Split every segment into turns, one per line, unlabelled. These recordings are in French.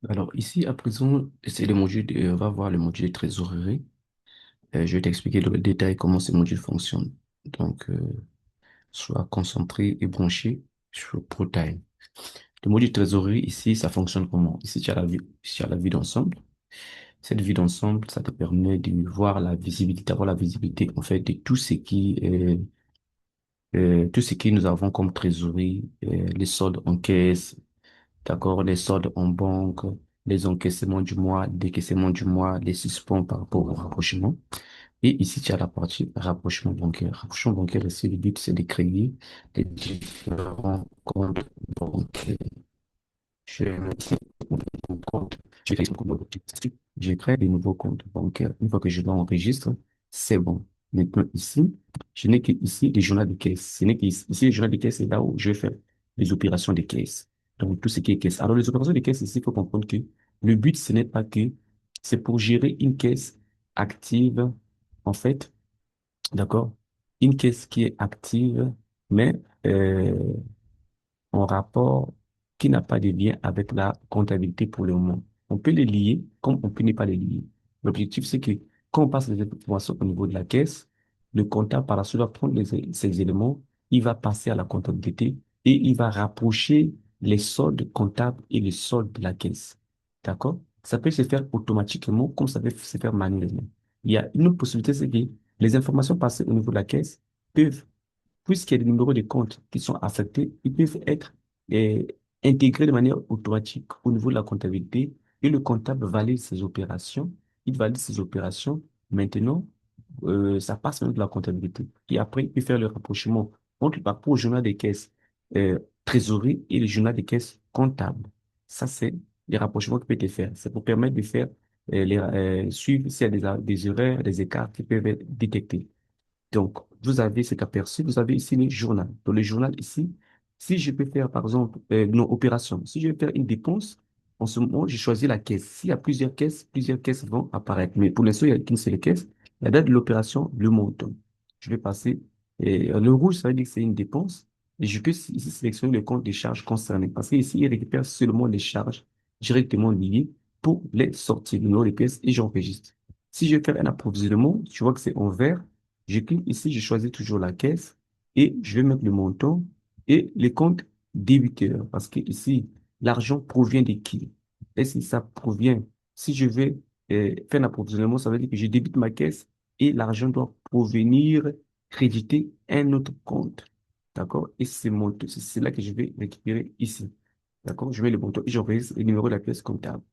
Alors ici, à présent, c'est le module, on va voir le module de trésorerie. Je vais t'expliquer dans le détail comment ce module fonctionne. Donc, sois concentré et branché sur ProTime. Le module de trésorerie, ici, ça fonctionne comment? Ici, tu as la vue d'ensemble. Cette vue d'ensemble, ça te permet de voir la visibilité, d'avoir la visibilité, en fait, de tout ce qui nous avons comme trésorerie, les soldes en caisse, d'accord, les soldes en banque, les encaissements du mois, décaissements du mois, les suspens par rapport au rapprochement. Et ici, tu as la partie rapprochement bancaire. Rapprochement bancaire, ici, le but, c'est de créer les différents comptes bancaires. Je vais mettre mon compte. Je crée mon compte bancaire. Je crée des nouveaux comptes bancaires. Une fois que je l'enregistre, c'est bon. Maintenant, ici, je n'ai que ici les journaux de caisse. Ce n'est qu'ici, ici, les journaux de caisse, c'est là où je vais faire les opérations de caisse. Donc, tout ce qui est caisse. Alors, les opérations de caisse, ici, il faut comprendre que le but, ce n'est pas que c'est pour gérer une caisse active, en fait, d'accord? Une caisse qui est active, mais euh, en rapport qui n'a pas de lien avec la comptabilité pour le moment. On peut les lier comme on peut ne pas les lier. L'objectif, c'est que quand on passe les informations au niveau de la caisse, le comptable, par la suite, va prendre ces éléments, il va passer à la comptabilité et il va rapprocher les soldes comptables et les soldes de la caisse. D'accord? Ça peut se faire automatiquement comme ça peut se faire manuellement. Il y a une autre possibilité, c'est que les informations passées au niveau de la caisse peuvent puisqu'il y a des numéros de compte qui sont affectés, ils peuvent être euh, intégrés de manière automatique au niveau de la comptabilité et le comptable valide ces opérations. Il valide ces opérations. Maintenant, ça passe même de la comptabilité. Et après, il peut faire le rapprochement entre le parcours au journal des caisses trésorerie et le journal des caisses comptables. Ça, c'est les rapprochements qu'il peut te faire. C'est pour permettre de faire suivre s'il y a des erreurs, des écarts qui peuvent être détectés. Donc, vous avez cet aperçu, vous avez ici le journal. Dans le journal ici, si je peux faire, par exemple, non, opération, si je vais faire une dépense, en ce moment, j'ai choisi la caisse. S'il y a plusieurs caisses vont apparaître. Mais pour l'instant, il n'y a qu'une seule caisse. La date de l'opération, le montant. Je vais passer, et le rouge, ça veut dire que c'est une dépense. Et je peux ici sélectionner le compte des charges concernées. Parce qu'ici, il récupère seulement les charges directement liées pour les sorties, le numéro des pièces, et j'enregistre. Si je vais faire un approvisionnement, tu vois que c'est en vert. Je clique ici, je choisis toujours la caisse et je vais mettre le montant et les comptes débiteurs parce que ici, l'argent provient de qui? Et si ça provient, si je vais faire un approvisionnement, ça veut dire que je débite ma caisse et l'argent doit provenir créditer un autre compte. D'accord? Et c'est là que je vais récupérer ici. D'accord? Je mets le montant et j'enregistre le numéro de la pièce comptable.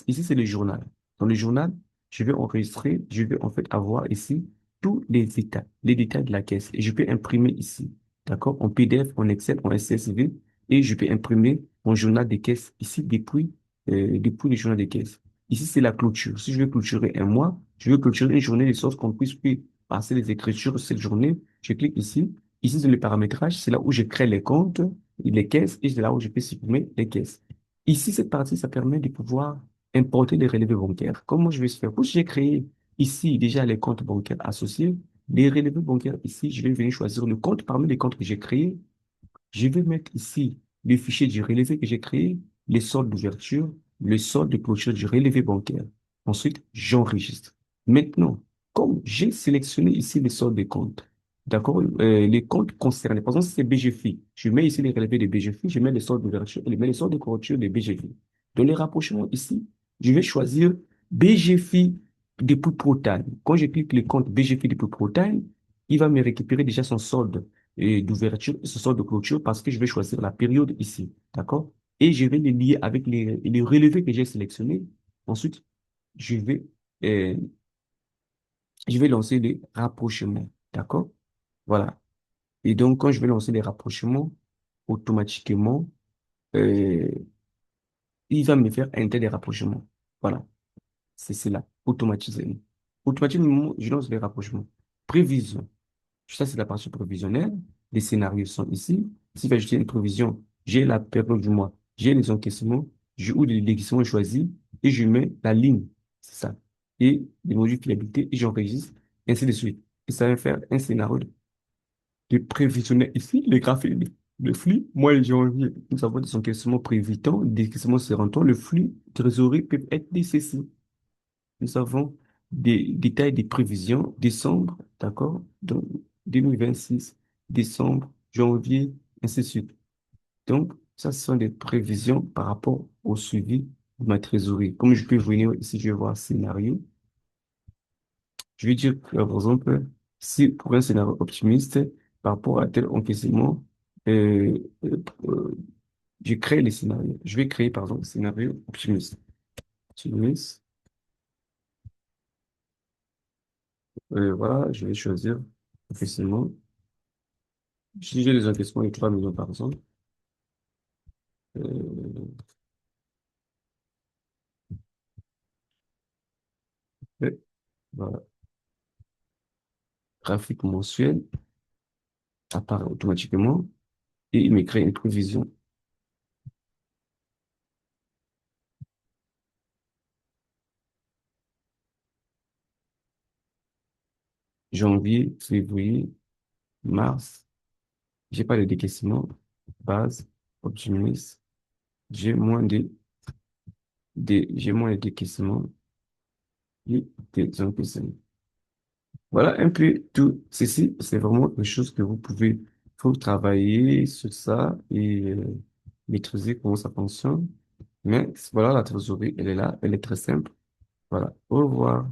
Ici, c'est le journal. Dans le journal, je vais enregistrer, je vais en fait avoir ici tous les détails de la caisse. Et je peux imprimer ici, d'accord, en PDF, en Excel, en CSV, et je peux imprimer mon journal de caisse ici depuis le journal de caisse. Ici, c'est la clôture. Si je veux clôturer un mois, je veux clôturer une journée de sorte qu'on puisse puis passer les écritures cette journée. Je clique ici. Ici, c'est le paramétrage. C'est là où je crée les comptes, les caisses, et c'est là où je peux supprimer les caisses. Ici, cette partie, ça permet de pouvoir importer les relevés bancaires. Comment je vais se faire? Puisque j'ai créé ici déjà les comptes bancaires associés, les relevés bancaires ici, je vais venir choisir le compte parmi les comptes que j'ai créés. Je vais mettre ici le fichier du relevé que j'ai créé, les soldes d'ouverture, le solde de clôture du relevé bancaire. Ensuite, j'enregistre. Maintenant, comme j'ai sélectionné ici les soldes des comptes, d'accord, les comptes concernés, par exemple, si c'est BGFI, je mets ici les relevés de BGFI, je mets les soldes d'ouverture et je mets les soldes de clôture de BGFI. Dans les rapprochements ici, je vais choisir BGFI depuis ProTime. Quand je clique le compte BGFI depuis ProTime, il va me récupérer déjà son solde et d'ouverture, ce sont de clôture parce que je vais choisir la période ici. D'accord? Et je vais les lier avec les relevés que j'ai sélectionnés. Ensuite, je vais, euh, je vais lancer les rapprochements. D'accord? Voilà. Et donc, quand je vais lancer les rapprochements, automatiquement, euh, il va me faire un tel des rapprochements. Voilà. C'est cela. Automatisé. Automatiquement, je lance les rapprochements. Prévision. Ça, c'est la partie prévisionnelle. Les scénarios sont ici. Si je vais ajouter une prévision, j'ai la période du mois, j'ai les encaissements, ou les décaissements choisis, et je mets la ligne. C'est ça. Et les modules fiabilité, et j'enregistre, et ainsi de suite. Et ça va faire un scénario de prévisionnel ici, le graphique. Le flux, mois et janvier, nous avons des encaissements prévitants, des encaissements surrentants. Le flux trésorerie peut être décessif. Nous avons des détails des prévisions, décembre, d'accord? Donc, 2026, décembre, janvier, ainsi de suite. Donc, ça, ce sont des prévisions par rapport au suivi de ma trésorerie. Comme je peux venir ici, je vais voir scénario. Je vais dire, que, par exemple, si pour un scénario optimiste, par rapport à tel encaissement, euh, euh, euh, je crée les scénarios. Je vais créer, par exemple, scénario optimiste. Optimiste. Voilà, je vais choisir officiellement. Si j'ai des encaissements de 3 millions, par exemple, euh, ouais, voilà, graphique mensuel apparaît automatiquement et il me crée une prévision. Janvier, février, mars. J'ai pas de décaissement. Base, optimiste. J'ai moins j'ai moins de décaissements et des encaissements. Voilà un peu tout ceci. C'est vraiment quelque chose que vous pouvez, faut travailler sur ça et maîtriser comment ça fonctionne. Mais voilà, la trésorerie, elle est là, elle est très simple. Voilà. Au revoir.